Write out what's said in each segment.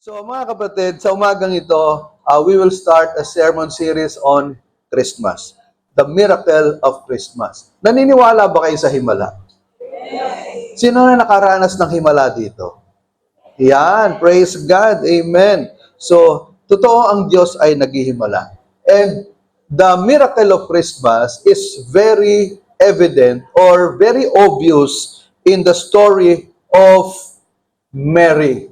So mga kapatid, sa umagang ito, we will start a sermon series on Christmas. The miracle of Christmas. Naniniwala ba kayo sa himala? Sino na nakaranas ng himala dito? Yan, praise God, amen. So, totoo ang Diyos ay naghihimala. And the miracle of Christmas is very evident or very obvious in the story of Mary.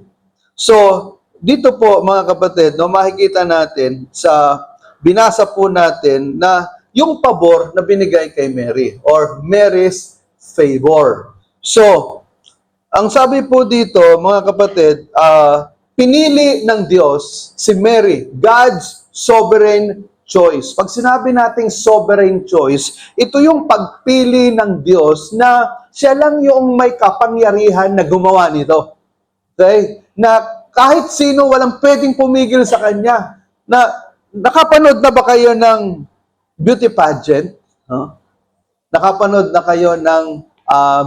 So, dito po mga kapatid, no, makikita natin sa binasa po natin na yung pabor na binigay kay Mary or Mary's favor. So, ang sabi po dito mga kapatid, pinili ng Diyos si Mary, God's sovereign choice. Pag sinabi nating sovereign choice, ito yung pagpili ng Diyos na siya lang yung may kapangyarihan na gumawa nito. Okay? Na kahit sino walang pwedeng pumigil sa kanya. Na nakapanood na ba kayo ng beauty pageant? Huh? Nakapanood na kayo ng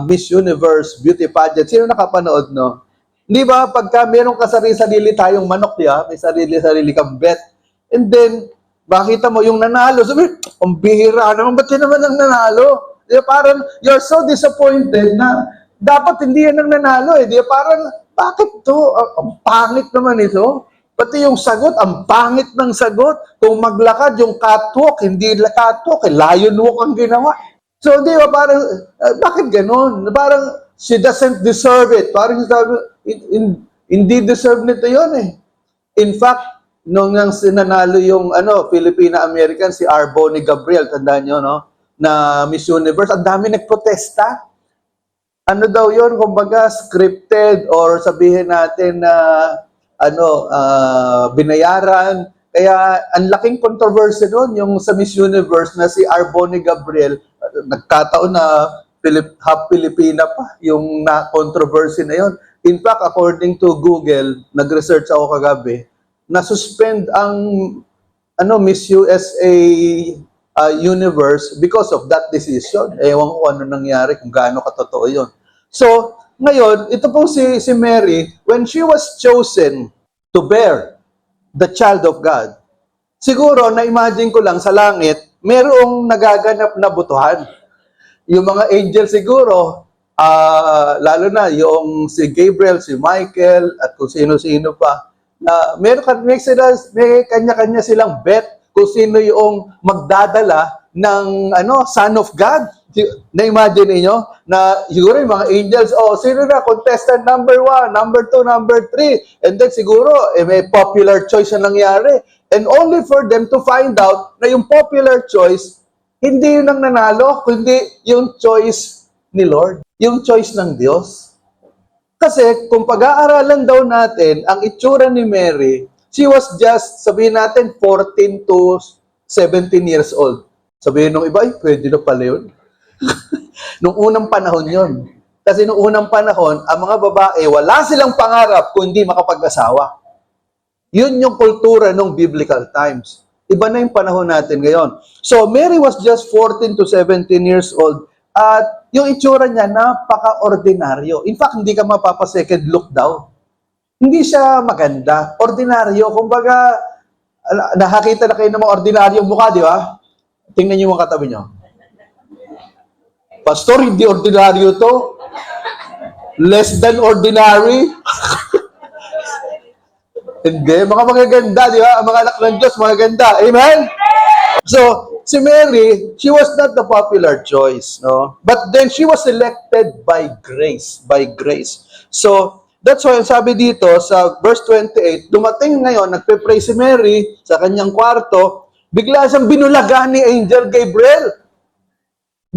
Miss Universe beauty pageant? Sino nakapanood, no? Di ba, pagka meron ka sarili-sarili tayong manok, diba? May sarili-sarili kang bet. And then, makita mo yung nanalo. Sabi, ang bihira naman, ba't yun naman ang nanalo? Di ba, parang, you're so disappointed na dapat hindi yan ang nanalo. Di ba, parang, bakit to? Ang pangit naman ito. Pati yung sagot, ang pangit ng sagot. Kung maglakad, yung catwalk, hindi catwalk, lion walk ang ginawa. So, di ba, parang, bakit ganun? Parang, she doesn't deserve it. Parang, hindi deserve nito yun eh. In fact, nung nang sinanalo yung, Filipina-American, si Arboni Gabriel, tandaan nyo, no? Na Miss Universe, ang dami nagprotesta. Ano daw yun, kumbaga, scripted or sabihin natin na, binayaran. Kaya, ang laking controversy doon, yung sa Miss Universe na si Arboni Gabriel, nagkataon na half Filipina pa, yung na-controversy na yun. In fact, according to Google, nag-research ako kagabi, na-suspend ang Miss USA Universe because of that decision. Ewan ko ano nangyari, kung gaano katotoo yun. So, ngayon, ito po si Mary, when she was chosen to bear the child of God, siguro, na-imagine ko lang sa langit, merong nagaganap na butuhan. Yung mga angel siguro, lalo na yung si Gabriel, si Michael, at kung sino-sino pa, may kanya-kanya silang bet kung sino yung magdadala ng Son of God. Na-imagine niyo na siguro yung mga angels, sino na, contestant number 1, number 2, number 3. And then siguro, may popular choice na nangyari. And only for them to find out na yung popular choice, hindi yun ang nanalo, kundi yung choice ni Lord. Yung choice ng Diyos. Kasi kung pag-aaralan daw natin ang itsura ni Mary, she was just, sabihin natin, 14 to 17 years old. Sabihin nung iba, pwede na pala yun. Nung unang panahon yun. Kasi nung unang panahon, ang mga babae, wala silang pangarap kung hindi makapag-asawa. Yun yung kultura nung biblical times. Iba na yung panahon natin ngayon. So, Mary was just 14 to 17 years old. At yung itsura niya, napaka-ordinaryo. In fact, hindi ka mapapa-second look daw. Hindi siya maganda. Ordinaryo. Kumbaga, nakakita na kayo ng mga ordinaryong mukha, di ba? Tingnan niyo yung katabi niyo. Pastor, hindi ordinaryo to. Less than ordinary. Hindi. Mga magaganda, di ba? Ang mga anak ng Diyos, magaganda. Amen? So, si Mary, she was not the popular choice, no? But then she was selected by grace. By grace. So, that's why sabi dito sa verse 28, dumating ngayon, nagpe-pray si Mary sa kanyang kwarto, bigla siyang binulagan ni Angel Gabriel.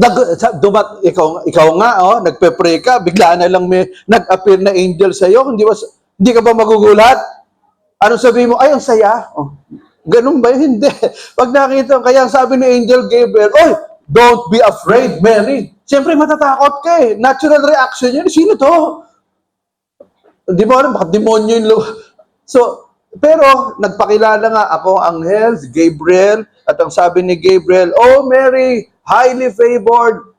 Ikaw nga, nagpe-pray ka, bigla na lang may nag-appear na angel sa iyo, hindi ka ba magugulat? Ano sabi mo? Ay, ang saya. Ganun ba? Hindi. Pag nakita, kaya sabi ni Angel Gabriel, oy, don't be afraid, Mary. Siyempre, matatakot ka eh. Natural reaction yun. Sino to? Di mo alam, baka demonyo yung So, pero, nagpakilala nga ako, anghel, Gabriel, at ang sabi ni Gabriel, oh, Mary, highly favored,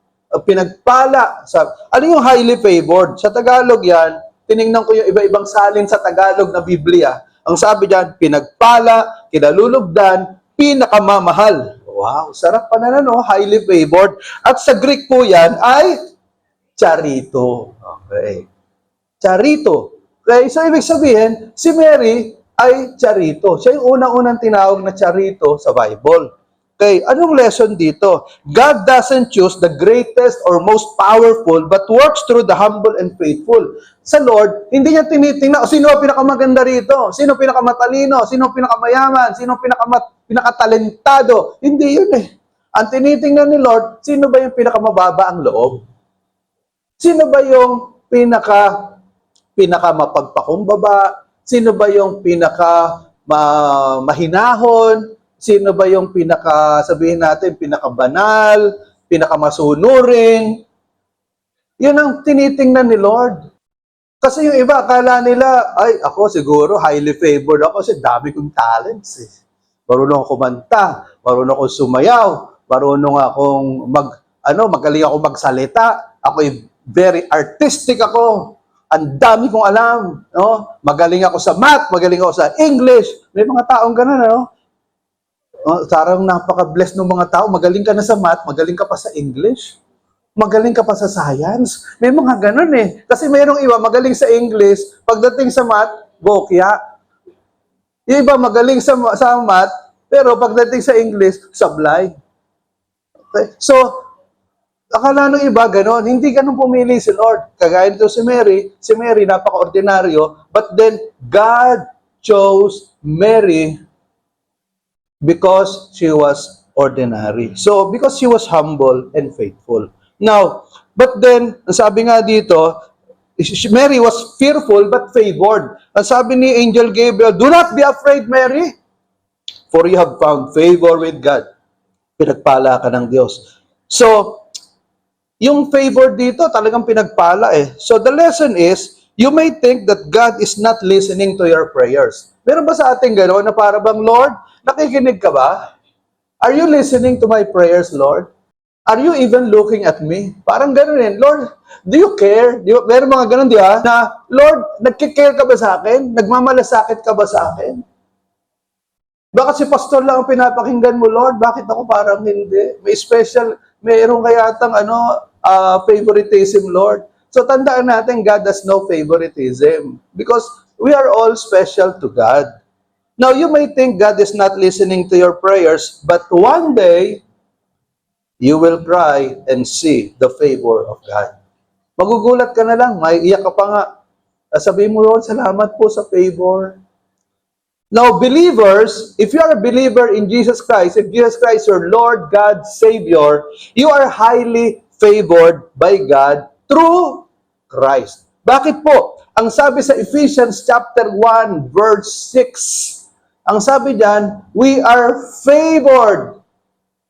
pinagpala. Ano yung highly favored? Sa Tagalog yan, tiningnan ko yung iba-ibang salin sa Tagalog na Biblia. Ang sabi diyan, pinagpala, kinalulugdan, pinakamamahal. Wow, sarap pa na, no? Highly favored. At sa Greek po yan ay charito. Okay. Charito. Okay, so ibig sabihin, si Mary ay charito. Siya yung unang-unang tinawag na charito sa Bible. Okay, anong lesson dito? God doesn't choose the greatest or most powerful but works through the humble and faithful. Sa Lord, hindi niya tinitingnan, sino ang pinakamaganda rito? Sino pinakamatalino? Sino pinakamayaman? Sino pinakatalentado? Hindi yun eh. Ang tinitingnan ni Lord, sino ba yung pinakamababa ang loob? Sino ba yung pinakamapagpakumbaba? Sino ba yung mahinahon? Sino ba yung sabihin natin, pinakabanal, pinakamasunuring? Yun ang tinitingnan ni Lord. Kasi yung iba, akala nila, ay, ako siguro, highly favored ako kasi dami kong talents eh. Marunong ako kumanta, marunong ako sumayaw, marunong akong magaling ako magsalita, ako very artistic ako. Ang dami kong alam, no? Magaling ako sa math, magaling ako sa English. May mga taong ganun, no? Sarang napaka-blessed ng mga tao. Magaling ka na sa math, magaling ka pa sa English. Magaling ka pa sa science. May mga ganun eh. Kasi mayroong iba, magaling sa English, pagdating sa math, bokya. Yung iba, magaling sa math, pero pagdating sa English, sablay. Okay? So, akala ng iba, ganun. Hindi ganun pumili si Lord. Kagaya nito si Mary, napaka-ordinaryo, but then, God chose Mary because she was ordinary. So, because she was humble and faithful. Now, but then, sabi nga dito, Mary was fearful but favored. Ang sabi ni Angel Gabriel, do not be afraid, Mary, for you have found favor with God. Pinagpala ka ng Diyos. So, yung favor dito, talagang pinagpala eh. So, the lesson is, you may think that God is not listening to your prayers. Meron ba sa ating gano'n na para bang, Lord, nakikinig ka ba? Are you listening to my prayers, Lord? Are you even looking at me? Parang gano'n eh. Lord, do you care? Meron mga gano'n, di ba? Na, Lord, nagkikare ka ba sa akin? Nagmamalasakit ka ba sa akin? Baka si pastor lang ang pinapakinggan mo, Lord. Bakit ako parang hindi? Mayroong kayatang favoritism, Lord. So tandaan natin, God has no favoritism because we are all special to God. Now, you may think God is not listening to your prayers, but one day, you will cry and see the favor of God. Magugulat ka na lang, may iyak ka pa nga. Sabihin mo, Lord, salamat po sa favor. Now, believers, if you are a believer in Jesus Christ, if Jesus Christ is your Lord, God, Savior, you are highly favored by God through Christ. Bakit po? Ang sabi sa Ephesians chapter 1, verse 6, ang sabi diyan, we are favored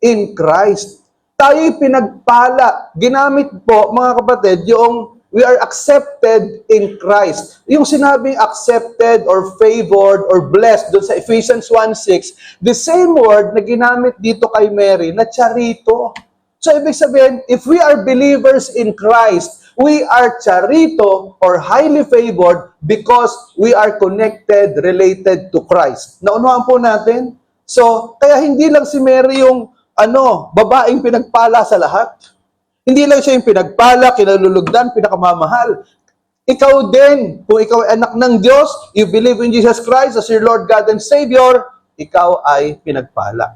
in Christ. Tayo'y pinagpala. Ginamit po, mga kapatid, yung we are accepted in Christ. Yung sinabing accepted or favored or blessed doon sa Ephesians 1:6, the same word na ginamit dito kay Mary, na charito. So, ibig sabihin, if we are believers in Christ, we are charito or highly favored because we are connected, related to Christ. Naunuhan po natin? So, kaya hindi lang si Mary yung babaeng pinagpala sa lahat. Hindi lang siya yung pinagpala, kinalulugdan, pinakamamahal. Ikaw din, kung ikaw ay anak ng Diyos, you believe in Jesus Christ as your Lord, God, and Savior, ikaw ay pinagpala.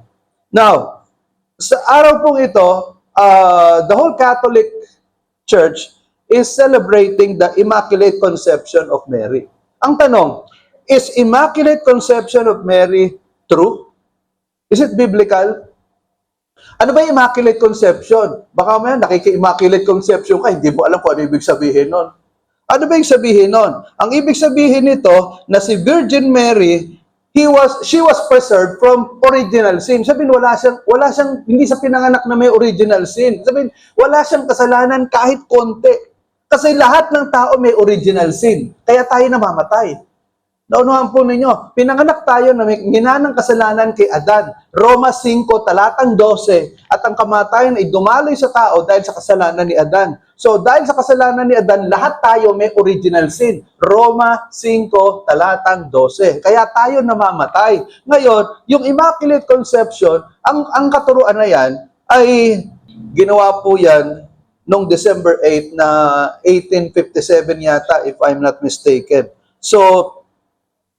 Now, sa araw pong ito, the whole Catholic Church is celebrating the Immaculate Conception of Mary. Ang tanong, is Immaculate Conception of Mary true? Is it biblical? Ano ba yung Immaculate Conception? Baka may nakiki-Immaculate Conception ka, hindi mo alam kung ano ibig sabihin nun. Ano ba yung sabihin nun? Ang ibig sabihin nito, na si Virgin Mary, she was preserved from original sin. Sabihin, hindi siya pinanganak na may original sin. Sabihin, wala siyang kasalanan kahit konti. Kasi lahat ng tao may original sin. Kaya tayo namamatay. Naunahan po ninyo, pinanganak tayo na may minanang kasalanan kay Adan. Roma 5, talatang 12. At ang kamatayan ay dumaloy sa tao dahil sa kasalanan ni Adan. So, dahil sa kasalanan ni Adan, lahat tayo may original sin. Roma 5, talatang 12. Kaya tayo namamatay. Ngayon, yung Immaculate Conception, ang katuruan na yan, ay ginawa po yan noong December 8 na 1857 yata, if I'm not mistaken. So,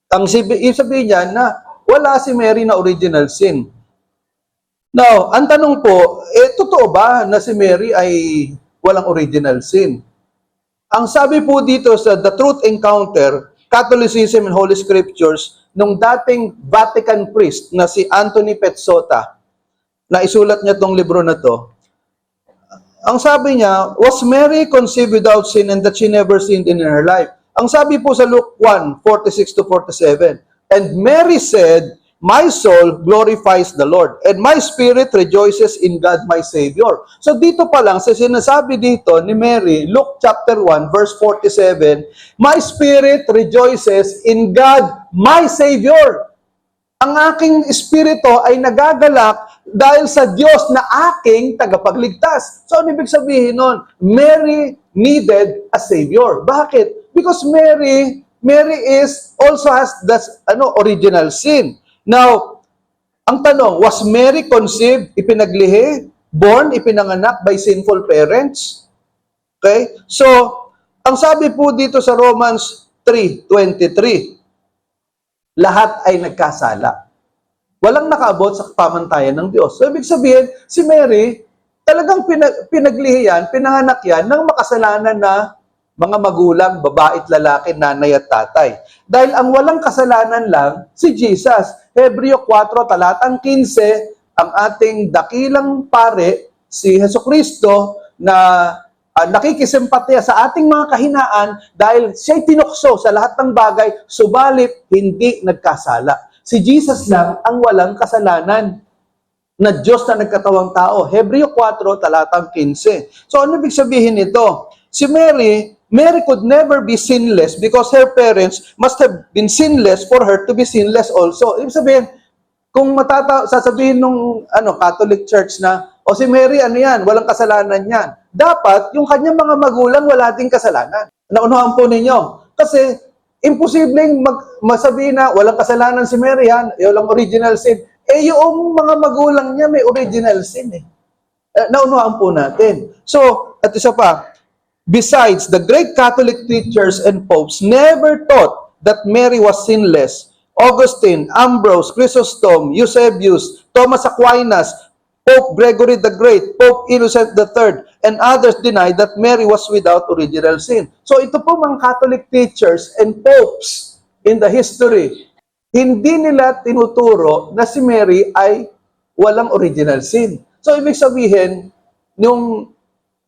ang sabihin niya na wala si Mary na original sin. Now, ang tanong po, totoo ba na si Mary ay walang original sin? Ang sabi po dito sa The Truth Encounter, Catholicism and Holy Scriptures, nung dating Vatican priest na si Anthony Pezzota, na isulat niya tong libro na to, ang sabi niya, was Mary conceived without sin and that she never sinned in her life? Ang sabi po sa Luke 1, 46-47, and Mary said, my soul glorifies the Lord, and my spirit rejoices in God my Savior. So dito pa lang, sa sinasabi dito ni Mary, Luke chapter 1, verse 47, my spirit rejoices in God my Savior. Ang aking espiritu ay nagagalak dahil sa Diyos na aking tagapagligtas. So, ano ibig sabihin nun? Mary needed a Savior. Bakit? Because Mary also has the original sin. Now, ang tanong, was Mary conceived, ipinaglihi, born, ipinanganak by sinful parents? Okay? So, ang sabi po dito sa Romans 3:23, lahat ay nagkasala. Walang nakaabot sa pamantayan ng Diyos. So, ibig sabihin, si Mary, talagang pinaglihi yan, pinanganak yan ng makasalanan na mga magulang, babae at lalaki, nanay at tatay. Dahil ang walang kasalanan lang, si Jesus. Hebreo 4, talatang 15, ang ating dakilang pare, si Jesucristo, na nakikisimpatya sa ating mga kahinaan dahil siya'y tinukso sa lahat ng bagay, subalit hindi nagkasala. Si Jesus lang ang walang kasalanan na Diyos na nagkatawang tao. Hebreo 4, talatang 15. So ano ibig sabihin nito? Si Mary could never be sinless because her parents must have been sinless for her to be sinless also. Ibig sabihin, kung sasabihin nung Catholic Church na, o si Mary, yan, walang kasalanan yan. Dapat, yung kanyang mga magulang wala ding kasalanan. Naunahan po ninyo. Kasi, imposibleng masabihin na walang kasalanan si Mary, walang original sin. Yung mga magulang niya may original sin eh. Naunahan po natin. So, at isa pa, besides, the great Catholic teachers and popes never taught that Mary was sinless. Augustine, Ambrose, Chrysostom, Eusebius, Thomas Aquinas, Pope Gregory the Great, Pope Innocent III, and others denied that Mary was without original sin. So ito po mga Catholic teachers and popes in the history, hindi nila tinuturo na si Mary ay walang original sin. So ibig sabihin, nung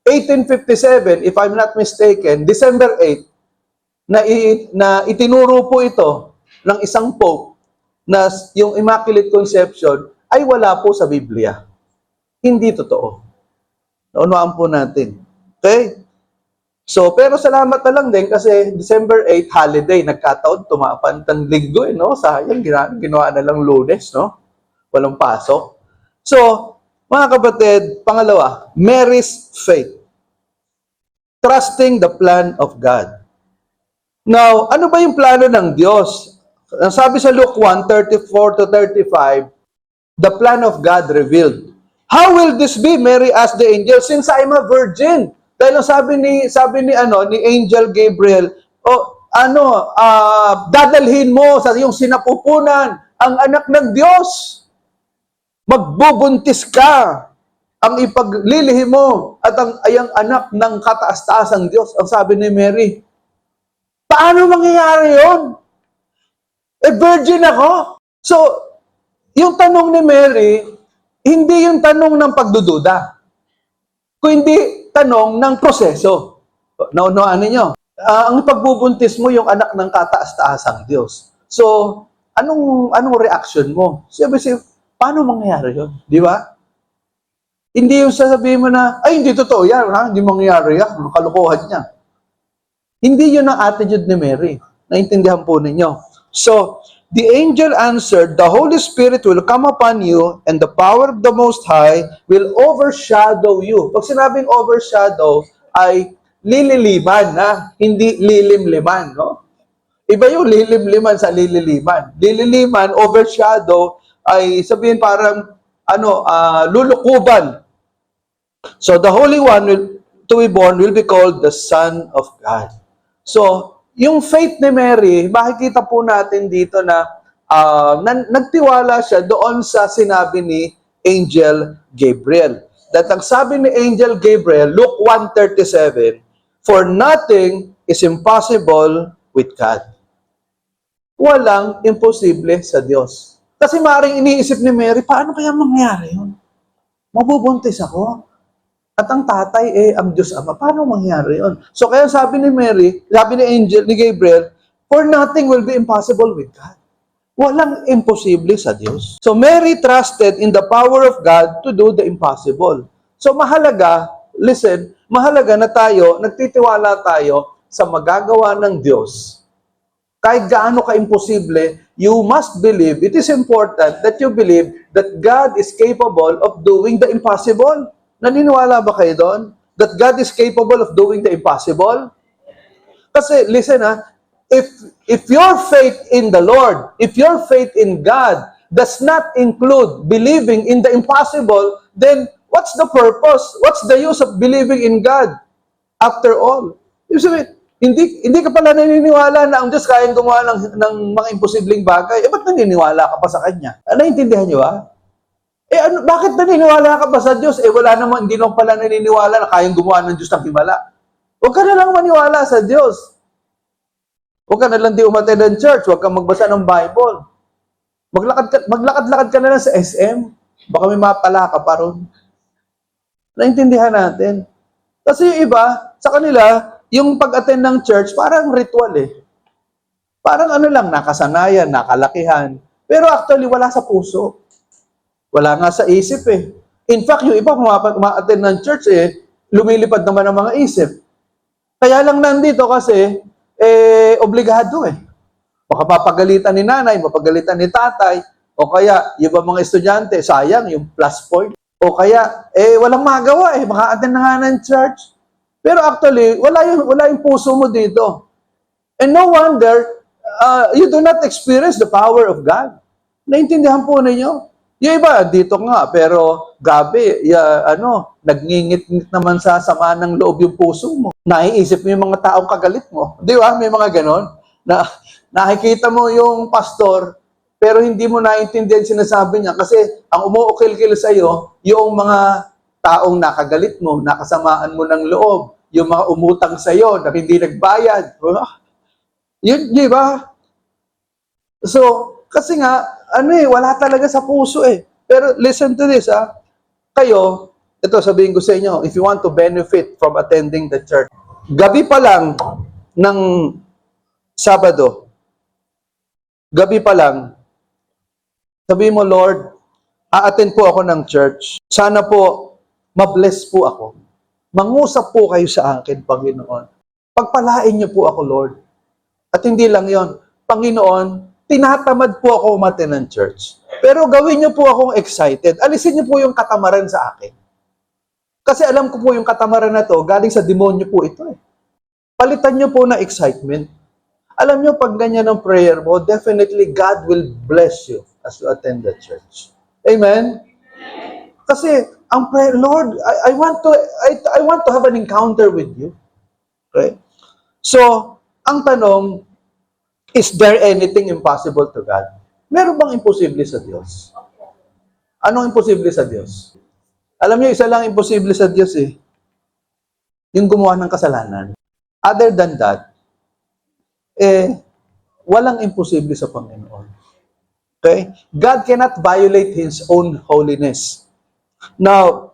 1857, if I'm not mistaken, December 8, na itinuro po ito ng isang pope na yung Immaculate Conception ay wala po sa Biblia. Hindi totoo. Naunawaan po natin. Okay? So, pero salamat na lang din kasi December 8, holiday, nagkataon, tumapan ng linggo, no? Sayang, ginawa na lang Lunes, no? Walang pasok. So, mga kapatid, pangalawa, Mary's faith. Trusting the plan of God. Now, ano ba yung plano ng Diyos? Ang sabi sa Luke 1:34-35, the plan of God revealed. How will this be? Mary asked the angel, since I'm a virgin. Dahil ang sabi ni Angel Gabriel, dadalhin mo sa iyong sinapupunan ang anak ng Diyos. Magbubuntis ka. Ang ipaglilihi mo at ang ayang anak ng kataas-taasang Diyos. Ang sabi ni Mary, paano mangyayari yun? Virgin ako. So, yung tanong ni Mary, hindi yung tanong ng pagdududa, kundi tanong ng proseso. Naunawaan ninyo? Ang pagbubuntis mo yung anak ng kataas-taasang Diyos. So, anong reaction mo? Sabi, paano mangyayari yun? Di ba? Hindi yung sasabihin mo na, ay, hindi totoo yan, hindi mangyayari yan, kalukuhan niya. Hindi yun ang attitude ni Mary. Naintindihan po ninyo. So, the angel answered, "The Holy Spirit will come upon you, and the power of the Most High will overshadow you." Pag sinabing overshadow, ay lililiman, na hindi lilimliman, no? Iba yung lilimliman sa lililiman. Lililiman, overshadow, ay sabihin parang, lulukuban. So, the Holy One to be born will be called the Son of God. So, yung faith ni Mary, makikita po natin dito na nagtiwala siya doon sa sinabi ni Angel Gabriel. That ang sabi ni Angel Gabriel, Luke 1:37, "For nothing is impossible with God." Walang imposible sa Diyos. Kasi maaaring iniisip ni Mary, paano kaya mangyari yun? Mabubuntis ako. At ang tatay ang Diyos Ama. Paano mangyari yun? So kaya sabi ni Mary, sabi ni Gabriel, "For nothing will be impossible with God." Walang imposible sa Diyos. So Mary trusted in the power of God to do the impossible. So mahalaga, listen, mahalaga na nagtitiwala tayo sa magagawa ng Diyos. Kahit gaano ka-imposible, you must believe, it is important that you believe that God is capable of doing the impossible. Naniniwala ba kayo doon? That God is capable of doing the impossible? Kasi, listen if your faith in the Lord, if your faith in God does not include believing in the impossible, then what's the purpose? What's the use of believing in God? After all, you see, hindi ka pala naniniwala na ang Diyos kayang gumawa ng mga imposibleng bagay. Ba't naniniwala ka pa sa Kanya? Naintindihan niyo ba? Bakit naniniwala ka pa sa Diyos? Wala naman, hindi naman pala naniniwala na kayang gumawa ng Diyos ng himala. Huwag ka na lang maniwala sa Diyos. Huwag ka na lang di umattend ng church. Huwag kang magbasa ng Bible. Maglakad-lakad ka na lang sa SM. Baka may mapala ka pa ron. Naintindihan natin. Kasi yung iba, sa kanila, yung pag-attend ng church, parang ritual Parang nakasanayan, nakalakihan. Pero actually, wala sa puso. Wala nga sa isip In fact, yung iba, ma-attend ng church lumilipad naman ang mga isip. Kaya lang nandito kasi, obligado Baka papagalitan ni nanay, mapagalitan ni tatay, o kaya, yung mga estudyante, sayang, yung plus point. O kaya, walang magawa maka-attend na nga ng church. Pero actually, wala yung puso mo dito. And no wonder, you do not experience the power of God. Naintindihan po ninyo? Yung iba, dito nga, pero gabi, nagngingit-ngit naman sa sama ng loob yung puso mo. Naiisip mo yung mga taong kagalit mo. Di ba? May mga ganon. Na nakikita mo yung pastor, pero hindi mo naintindihan sinasabi niya kasi ang umuukil-kil sa'yo, yung mga taong nakagalit mo, nakasamaan mo ng loob, yung mga umutang sa'yo na hindi nagbayad. Yun, di ba? So, kasi nga, wala talaga sa puso Pero listen to this, Kayo, ito sabihin ko sa inyo, if you want to benefit from attending the church, gabi pa lang ng Sabado, gabi pa lang, sabihin mo, Lord, a-attend po ako ng church. Sana po, ma-bless po ako. Mangusap po kayo sa akin, Panginoon. Pagpalain niyo po ako, Lord. At hindi lang yon, Panginoon, tinatamad po ako umattend ng church. Pero gawin niyo po akong excited. Alisin niyo po yung katamaran sa akin. Kasi alam ko po yung katamaran na to, galing sa demonyo po ito Palitan niyo po na excitement. Alam niyo, pag ganyan ang prayer mo, definitely God will bless you as you attend the church. Amen? Kasi ang prayer, Lord, I want to have an encounter with you. Okay? So, ang tanong, is there anything impossible to God? Meron bang imposible sa Diyos? Anong imposible sa Diyos? Alam niyo, isa lang imposible sa Diyos yung gumawa ng kasalanan. Other than that, walang imposible sa Panginoon. Okay? God cannot violate His own holiness. Now,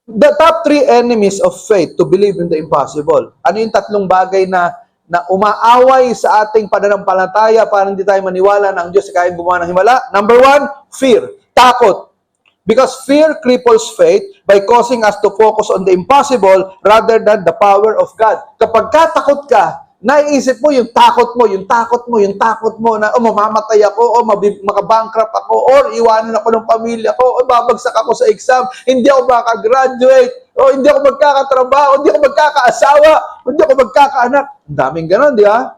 the top 3 enemies of faith to believe in the impossible. Ano yung 3 bagay na umaaway sa ating pananampalataya para hindi tayo maniwala na ang Diyos ay kayang gumawa ng himala? Number 1, fear. Takot. Because fear cripples faith by causing us to focus on the impossible rather than the power of God. Kapag katakot ka, naiisip mo yung takot mo, yung takot mo, yung takot mo na, mamamatay ako, makabankrupt ako, or iwanan ako ng pamilya ko, o babagsak ako sa exam, hindi ako makagraduate, o hindi ako magkakatrabaho, hindi ako magkakaasawa, hindi ako magkakaanak. Ang daming ganon, di ba?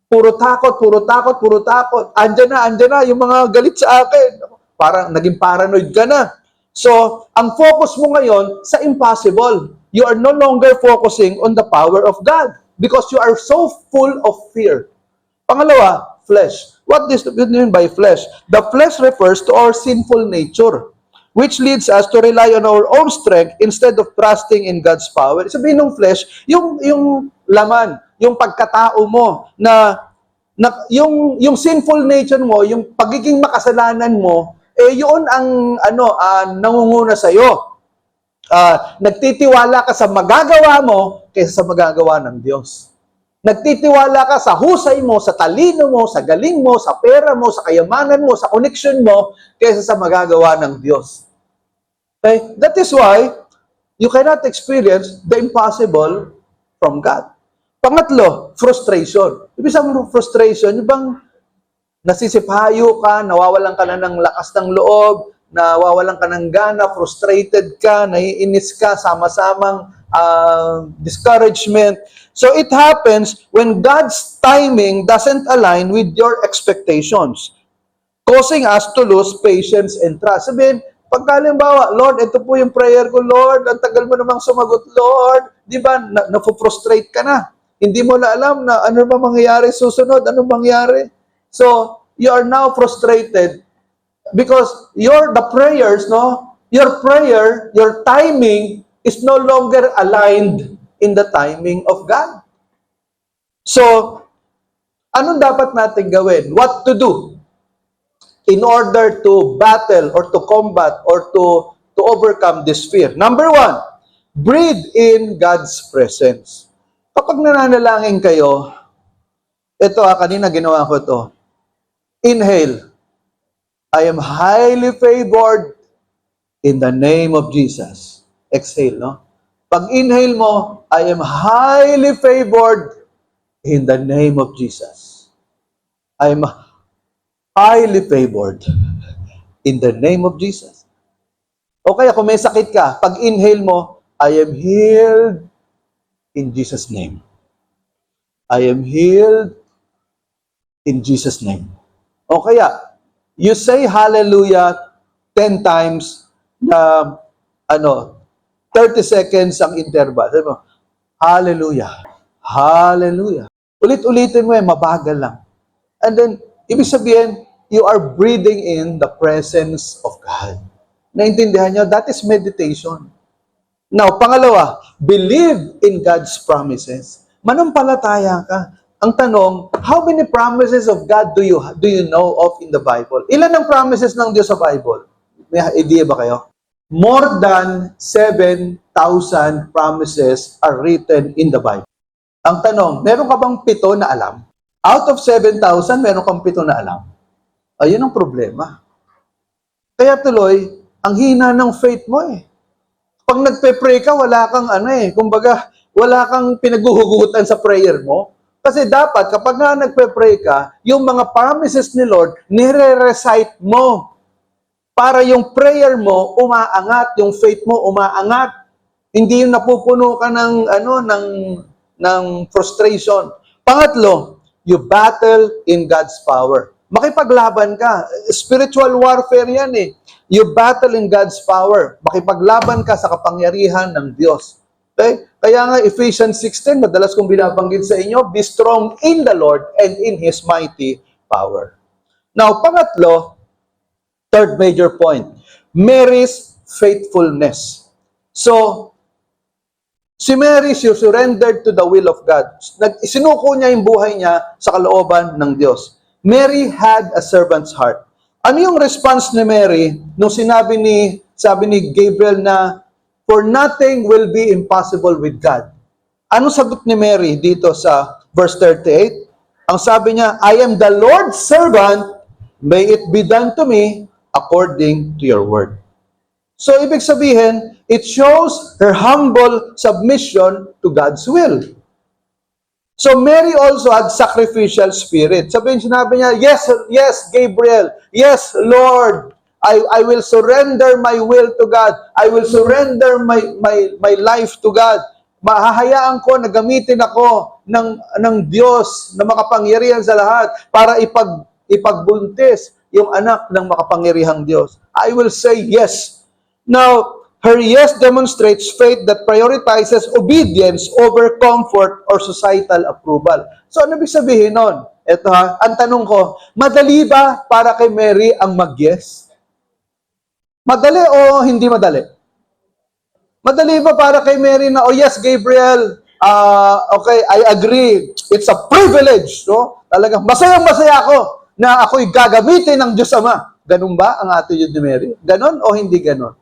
Puro takot, puro takot, puro takot. Andyan na yung mga galit sa akin. Parang naging paranoid ka na. So, ang focus mo ngayon sa impossible. You are no longer focusing on the power of God because you are so full of fear. Pangalawa, flesh. What does it mean by flesh? The flesh refers to our sinful nature, which leads us to rely on our own strength instead of trusting in God's power. Sabihin ng flesh, yung laman, yung pagkatao mo na yung sinful nature mo, yung pagiging makasalanan mo, yun ang nangunguna sa iyo. Nagtitiwala ka sa magagawa mo kaysa sa magagawa ng Diyos. Nagtitiwala ka sa husay mo, sa talino mo, sa galing mo, sa pera mo, sa kayamanan mo, sa connection mo, kaysa sa magagawa ng Diyos. Okay? That is why you cannot experience the impossible from God. Pangatlo, frustration. Ibig sabihin frustration, yung bang nasisipayo ka, nawawalan ka na ng lakas ng loob, nawawalan ka ng gana, frustrated ka, naiinis ka, sama-samang discouragement. So it happens when God's timing doesn't align with your expectations, causing us to lose patience and trust. Sabihin, pagkalimbawa, Lord, ito po yung prayer ko, Lord, ang tagal mo namang sumagot, Lord. Di ba, na-frustrate ka na. Hindi mo na alam na ano ba mangyayari susunod, ano mangyayari. So, you are now frustrated because your prayer, your timing is no longer aligned in the timing of God. So, anong dapat natin gawin? What to do in order to battle or to combat or to overcome this fear? Number one, breathe in God's presence. Kapag nananalangin kayo, ito kanina ginawa ko to. Inhale. I am highly favored in the name of Jesus. Exhale, no? Pag inhale mo, I am highly favored in the name of Jesus. I am highly favored in the name of Jesus. O kaya kung may sakit ka, pag inhale mo, I am healed in Jesus' name. I am healed in Jesus' name. O kaya, you say hallelujah 10 times na 30 seconds ang interval. Sabi mo, hallelujah, hallelujah. Ulit-ulitin mo mabagal lang. And then, ibig sabihin, you are breathing in the presence of God. Naintindihan nyo? That is meditation. Now, pangalawa, believe in God's promises. Manampalataya ka. Ang tanong, how many promises of God do you know of in the Bible? Ilan ang promises ng Diyos sa Bible? May idea ba kayo? More than 7,000 promises are written in the Bible. Ang tanong, meron ka bang 7 na alam? Out of 7,000, meron kang 7 na alam? Ayun ang problema. Kaya tuloy, ang hina ng faith mo Pag nagpe-pray ka, wala kang kumbaga, wala kang pinaghuhugutan sa prayer mo. Kasi dapat, kapag nga nagpe-pray ka, yung mga promises ni Lord, nire-recite mo. Para yung prayer mo, umaangat, yung faith mo, umaangat. Hindi yung napupuno ka ng frustration. Pangatlo, you battle in God's power. Makipaglaban ka. Spiritual warfare yan You battle in God's power. Makipaglaban ka sa kapangyarihan ng Diyos. Okay? Kaya nga, Ephesians 6:10, madalas kong binabanggit sa inyo, be strong in the Lord and in His mighty power. Now, pangatlo, third major point, Mary's faithfulness. So, si Mary, she surrendered to the will of God. Isinuko niya yung buhay niya sa kalooban ng Diyos. Mary had a servant's heart. Ano yung response ni Mary nung sabi ni Gabriel na for nothing will be impossible with God? Anong sagot ni Mary dito sa verse 38? Ang sabi niya, I am the Lord's servant, may it be done to me according to your word. So, ibig sabihin, it shows her humble submission to God's will. So Mary also had sacrificial spirit. Sinabi niya, yes, yes, Gabriel. Yes, Lord. I will surrender my will to God. I will surrender my life to God. Mahahayaan ko na gamitin ako ng Diyos na makapangyarihan sa lahat para ipagbuntis yung anak ng makapangyarihang Diyos. I will say yes. Now, her yes demonstrates faith that prioritizes obedience over comfort or societal approval. So, ano ibig sabihin nun? Ito ha, ang tanong ko, madali ba para kay Mary ang mag-yes? Madali o hindi madali? Madali ba para kay Mary na, oh yes, Gabriel, okay, I agree. It's a privilege, no? Talagang masayang-masaya ako na ako'y gagamitin ng Diyos Ama. Ganun ba ang attitude ni Mary? Ganon o hindi ganon?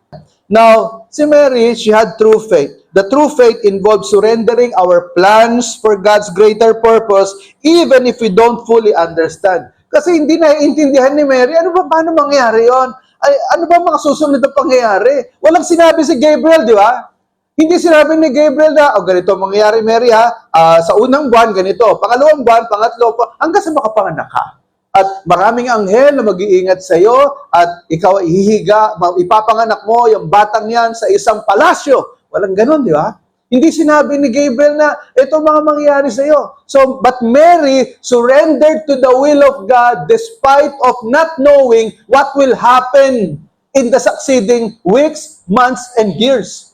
Now, si Mary, she had true faith. The true faith involves surrendering our plans for God's greater purpose even if we don't fully understand. Kasi hindi naiintindihan ni Mary, paano mangyayari yon? Ay, ano ba mga susunod na pangyayari? Walang sinabi si Gabriel, di ba? Hindi sinabi ni Gabriel na, ganito mangyayari, Mary ha, sa unang buwan, ganito, pangalawang buwan, pangatlo, hanggang sa makapanganak ka. At maraming anghel na mag-iingat sa iyo at ikaw ay hihiga, ipapanganak mo yung batang yan sa isang palasyo. Walang ganun, di ba? Hindi sinabi ni Gabriel na ito mga mangyayari sa iyo. So, but Mary surrendered to the will of God despite of not knowing what will happen in the succeeding weeks, months, and years.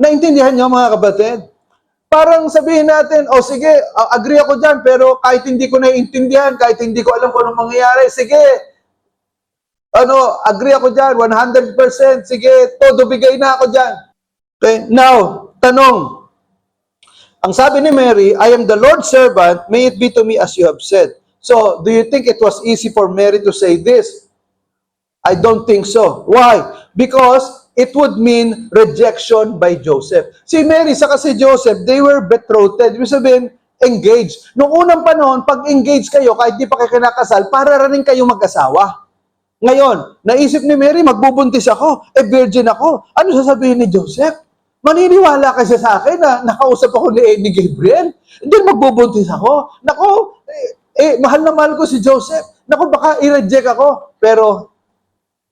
Naintindihan niyo mga kapatid? Parang sabihin natin, sige, agree ako dyan, pero kahit hindi ko naiintindihan, kahit hindi ko alam kung anong mangyayari, sige, agree ako dyan, 100%, sige, todo bigay na ako dyan. Okay, now, tanong, ang sabi ni Mary, I am the Lord's servant, may it be to me as you have said. So, do you think it was easy for Mary to say this? I don't think so. Why? Because it would mean rejection by Joseph. Si Mary saka si Joseph, they were betrothed. Ibig sabihin, engaged. Noong unang panahon, pag engaged kayo, kahit di pa kayo kinakasal, para rin kayo mag-asawa. Ngayon, naisip ni Mary, magbubuntis ako, virgin ako. Ano sasabihin ni Joseph? Maniniwala kasi sa akin na nakausap ako ni Gabriel. Hindi magbubuntis ako. Nako, mahal na mahal ko si Joseph. Nako, baka i-reject ako. Pero,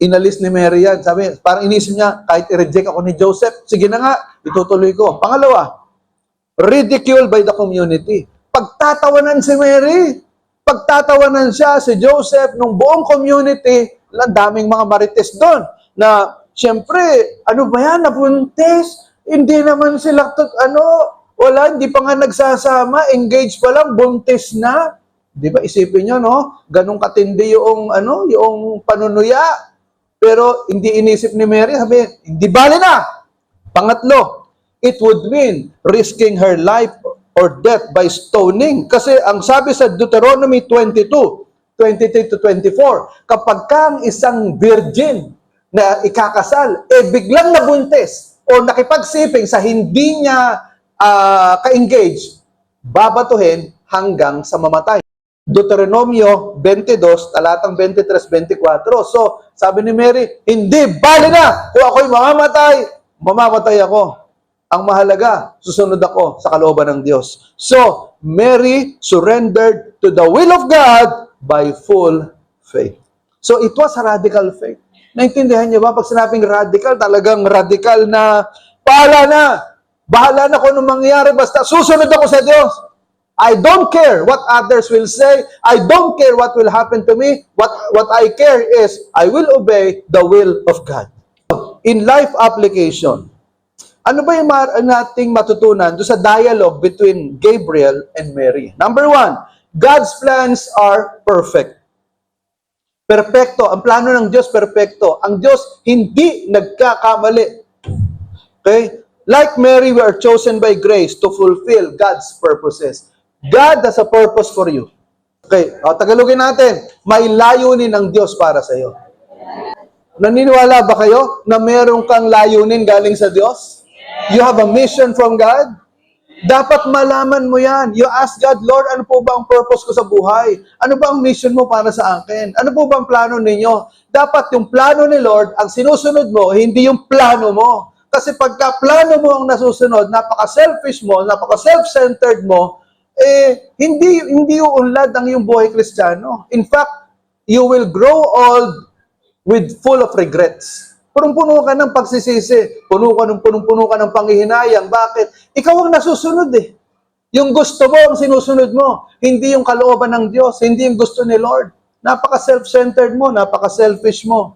inalis ni Mary yan. Sabi, parang inisip niya, kahit i-reject ako ni Joseph, sige na nga, itutuloy ko. Pangalawa, ridiculed by the community. Pagtatawanan si Mary, pagtatawanan siya, si Joseph, nung buong community, daming mga marites doon, na, siyempre, ano ba yan, nabuntis? Hindi naman sila, wala, hindi pa nga nagsasama, engaged pa lang, buntis na. Di ba, isipin nyo, no? Ganong katindi yung panunuya. Pero hindi inisip ni Mary, sabi, hindi bali na. Pangatlo, it would mean risking her life or death by stoning. Kasi ang sabi sa Deuteronomy 22, 23 to 24, kapag kang isang virgin na ikakasal, biglang nabuntis o nakipagsiping sa hindi niya ka-engage, babatuhin hanggang sa mamatay. Deuteronomio 22, talatang 23-24. So, sabi ni Mary, hindi, bali na! Kung ako'y mamamatay ako. Ang mahalaga, susunod ako sa kalooban ng Diyos. So, Mary surrendered to the will of God by full faith. So, it was a radical faith. Naintindihan niyo ba? Pag sinabing radical, talagang radical na, bahala na kung anong mangyayari, basta susunod ako sa Diyos. I don't care what others will say. I don't care what will happen to me. What I care is, I will obey the will of God. In life application, ano ba yung nating matutunan doon sa dialogue between Gabriel and Mary? Number one, God's plans are perfect. Perfecto. Ang plano ng Diyos, perfecto. Ang Diyos hindi nagkakamali. Okay? Like Mary, we are chosen by grace to fulfill God's purposes. God has a purpose for you. Okay, Tagalogin natin. May layunin ng Diyos para sa iyo. Naniniwala ba kayo na meron kang layunin galing sa Diyos? You have a mission from God? Dapat malaman mo yan. You ask God, Lord, ano po ba ang purpose ko sa buhay? Ano ba ang mission mo para sa akin? Ano po ba ang plano ninyo? Dapat yung plano ni Lord, ang sinusunod mo, hindi yung plano mo. Kasi pagka plano mo ang nasusunod, napaka-selfish mo, napaka-self-centered mo, hindi uunlad ang iyong buhay Kristiyano. In fact, you will grow old with full of regrets. Punong-puno ka ng pagsisisi, punong-puno ka ng panghihinayang. Bakit? Ikaw ang nasusunod eh. Yung gusto mo ang sinusunod mo, hindi yung kalooban ng Diyos, hindi yung gusto ni Lord. Napaka-self-centered mo, napaka-selfish mo.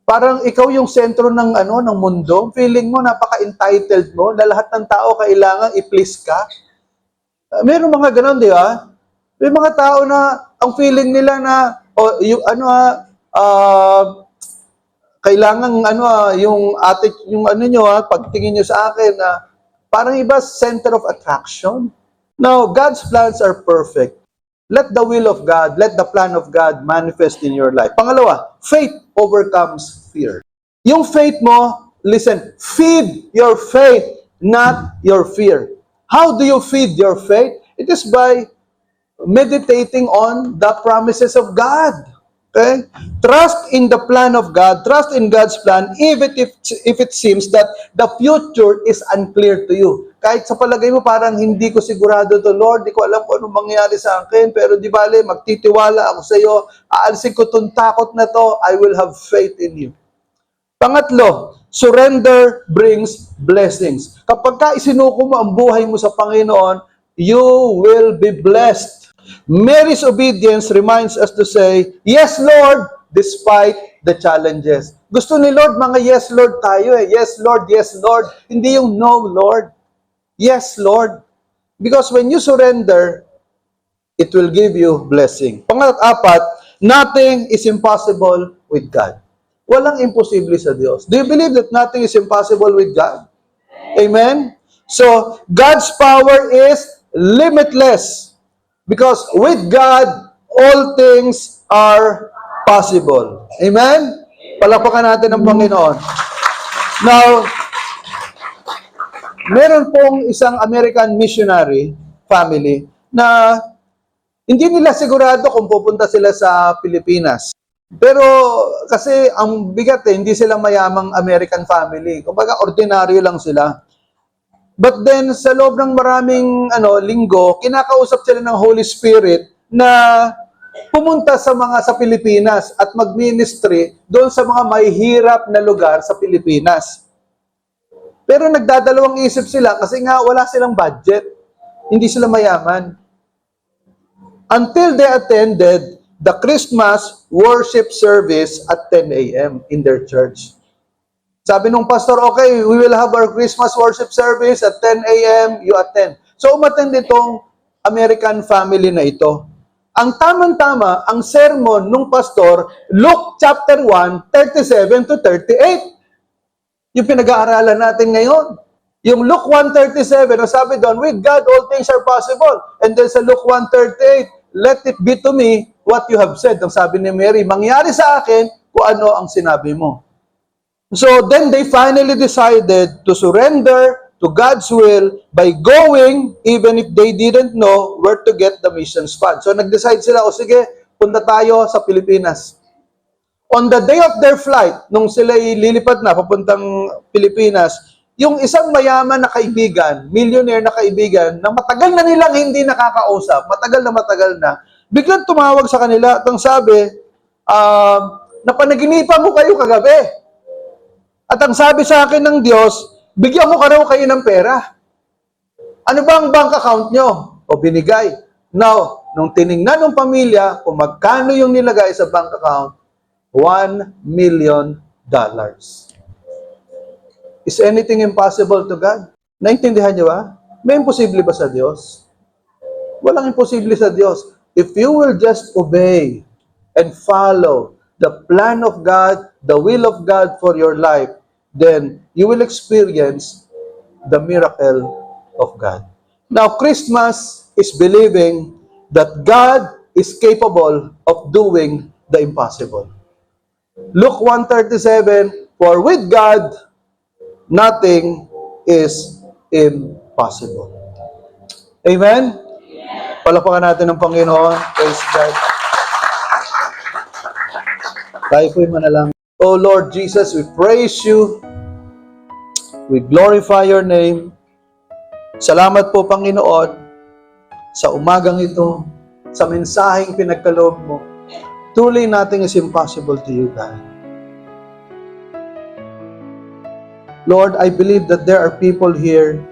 Parang ikaw yung sentro ng ng mundo. Feeling mo napaka-entitled mo na lahat ng tao kailangan i-please ka. Meron mga ganun, di ba? May mga tao na ang feeling nila na kailangan pagtingin niyo sa akin na parang iba center of attraction. Now, God's plans are perfect. Let the will of God, let the plan of God manifest in your life. Pangalawa, faith overcomes fear. Yung faith mo, listen, feed your faith, not your fear. How do you feed your faith? It is by meditating on the promises of God. Okay? Trust in the plan of God, trust in God's plan, even if it seems that the future is unclear to you. Kahit sa palagay mo parang hindi ko sigurado to, Lord, di ko alam kung anong mangyayari sa akin, pero di bale, magtitiwala ako sa iyo, aalisin ko itong takot na to, I will have faith in you. Pangatlo, surrender brings blessings. Kapag ka isinuko mo ang buhay mo sa Panginoon, you will be blessed. Mary's obedience reminds us to say, yes, Lord, despite the challenges. Gusto ni Lord, mga yes, Lord tayo eh. Yes, Lord, yes, Lord. Hindi yung no, Lord. Yes, Lord. Because when you surrender, it will give you blessing. Pang-apat, nothing is impossible with God. Walang imposible sa Diyos. Do you believe that nothing is impossible with God? Amen? So, God's power is limitless. Because with God, all things are possible. Amen? Palakpakan natin ang Panginoon. Now, meron pong isang American missionary family na hindi nila sigurado kung pupunta sila sa Pilipinas. Pero kasi ang bigat hindi sila mayamang American family. Kumbaga ordinaryo lang sila. But then sa loob ng maraming linggo, kinakausap sila ng Holy Spirit na pumunta sa Pilipinas at mag-ministry doon sa mga mahihirap na lugar sa Pilipinas. Pero nagdadalawang isip sila kasi nga wala silang budget. Hindi sila mayaman. Until they attended the Christmas worship service at 10 a.m. in their church. Sabi nung pastor, okay, we will have our Christmas worship service at 10 a.m., you attend. So umattend itong American family na ito. Ang tamang-tama, ang sermon nung pastor, Luke chapter 1, 37 to 38. Yung pinag-aaralan natin ngayon. Yung Luke 1:37, sabi doon, with God all things are possible. And then sa Luke 1:38, let it be to me what you have said. Ang sabi ni Mary, mangyari sa akin kung ano ang sinabi mo. So then they finally decided to surrender to God's will by going even if they didn't know where to get the missions fund. So nag-decide sila, o sige, punta tayo sa Pilipinas. On the day of their flight, nung sila lilipat na papuntang Pilipinas, yung isang mayaman na kaibigan, millionaire na kaibigan, na matagal na nilang hindi nakakausap, matagal na, biglang tumawag sa kanila at ang sabi, napanaginipan mo kayo kagabi. At ang sabi sa akin ng Diyos, bigyan mo ka raw kayo ng pera. Ano ba ang bank account nyo? O binigay. Now, nung tiningnan ng pamilya, kung magkano yung nilagay sa bank account, $1 million. Is anything impossible to God? Naintindihan niyo ba? May imposible ba sa Diyos? Walang imposible sa Diyos. If you will just obey and follow the plan of God, the will of God for your life, then you will experience the miracle of God. Now, Christmas is believing that God is capable of doing the impossible. Luke 1:37, for with God, nothing is impossible. Amen? Palakpakan natin ng Panginoon. Praise God. Tayo po'y manalang. Oh Lord Jesus, we praise you. We glorify your name. Salamat po, Panginoon, sa umagang ito, sa mensaheng pinagkaloob mo. Truly nothing is impossible to you, God. Lord, I believe that there are people here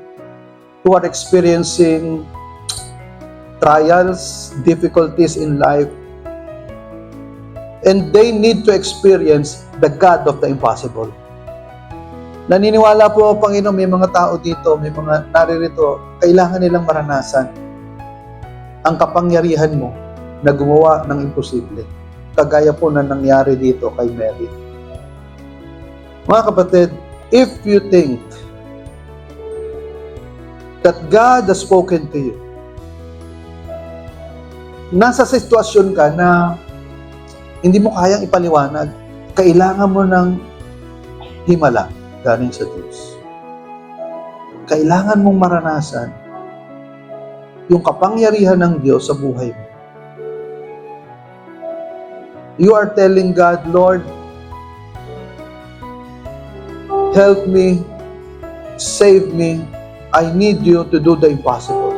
who are experiencing trials, difficulties in life, and they need to experience the God of the impossible. Naniniwala po, Panginoon, may mga tao dito, may mga naririto, kailangan nilang maranasan ang kapangyarihan mo na gumawa ng imposible. Kagaya po na nangyari dito kay Mary. Mga kapatid, if you think that God has spoken to you, nasa sitwasyon ka na hindi mo kayang ipaliwanag, kailangan mo ng himala galing sa Diyos. Kailangan mong maranasan yung kapangyarihan ng Diyos sa buhay mo. You are telling God, Lord, help me, save me, I need you to do the impossible.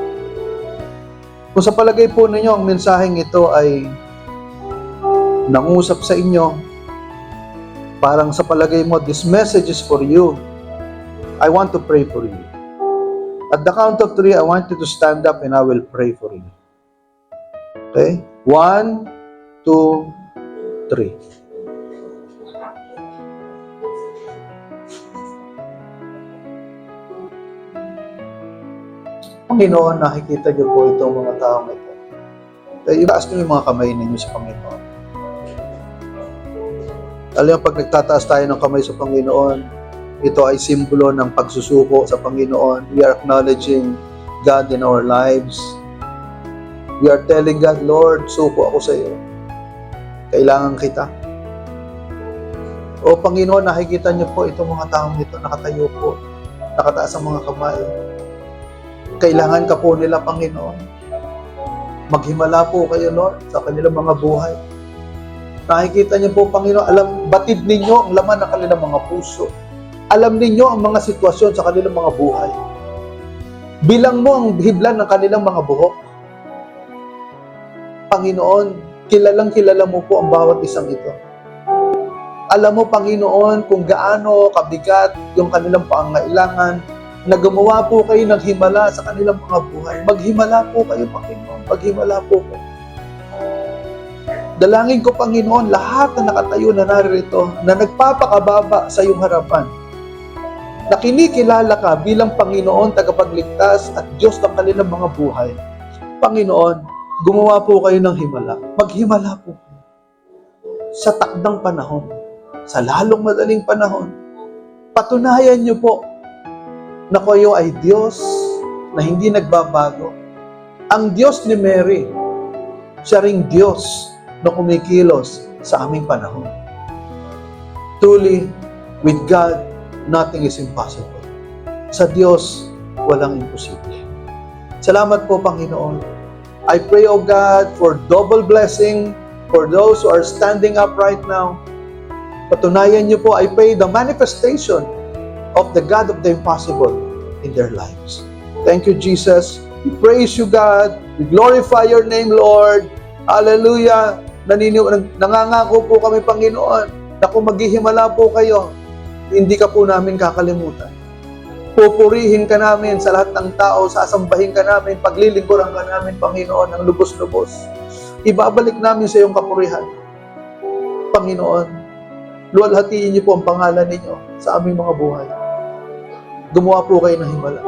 Kung sa palagay po ninyo, ang mensaheng ito ay nangusap sa inyo, parang sa palagay mo, this message is for you, I want to pray for you. At the count of 3, I want you to stand up and I will pray for you. Okay? 1, 2, 3. Panginoon, nakikita niyo po itong mga taong ito. Itaas niyo yung mga kamay ninyo sa Panginoon. Alam niyo, pag nagtataas tayo ng kamay sa Panginoon, ito ay simbolo ng pagsusuko sa Panginoon. We are acknowledging God in our lives. We are telling God, Lord, suko ako sa iyo. Kailangan kita. O Panginoon, nakikita niyo po itong mga taong ito, nakatayo po, nakataas ang mga kamay. Kailangan ka po nila, Panginoon. Maghimala po kayo, Lord, sa kanilang mga buhay. Nakikita niyo po, Panginoon, batid ninyo ang laman ng kanilang mga puso. Alam ninyo ang mga sitwasyon sa kanilang mga buhay. Bilang mo ang hiblan ng kanilang mga buhok. Panginoon, kilalang kilala mo po ang bawat isang ito. Alam mo, Panginoon, kung gaano kabigat yung kanilang pangangailangan, na gumawa po kayo ng himala sa kanilang mga buhay. Maghimala po kayo, Panginoon. Maghimala po kayo. Dalangin ko, Panginoon, lahat na nakatayo na naririto, na nagpapakababa sa iyong harapan, na kinikilala ka bilang Panginoon, tagapagligtas at Diyos ng kanilang mga buhay. Panginoon, gumawa po kayo ng himala. Maghimala po kayo. Sa takdang panahon, sa lalong madaling panahon, patunayan niyo po na kayo ay Diyos na hindi nagbabago. Ang Diyos ni Mary, siya ring Diyos na kumikilos sa aming panahon. Truly, with God, nothing is impossible. Sa Diyos, walang imposible. Salamat po, Panginoon. I pray, O God, for double blessing for those who are standing up right now. Patunayan niyo po, I pray, the manifestation of the God of the impossible in their lives. Thank you, Jesus. We praise you, God. We glorify your name, Lord. Hallelujah. Nangangako po kami, Panginoon, na kung maghihimala po kayo, hindi ka po namin kakalimutan. Pupurihin ka namin sa lahat ng tao, sasambahin ka namin, paglilingkuran ka namin, Panginoon, ng lubos-lubos. Ibabalik namin sa iyong kapurihan. Panginoon, luwalhatiin niyo po ang pangalan ninyo sa aming mga buhay. Gumawa po kayo ng himala.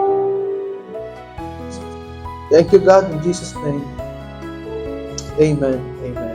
Thank you, God, in Jesus' name. Amen. Amen.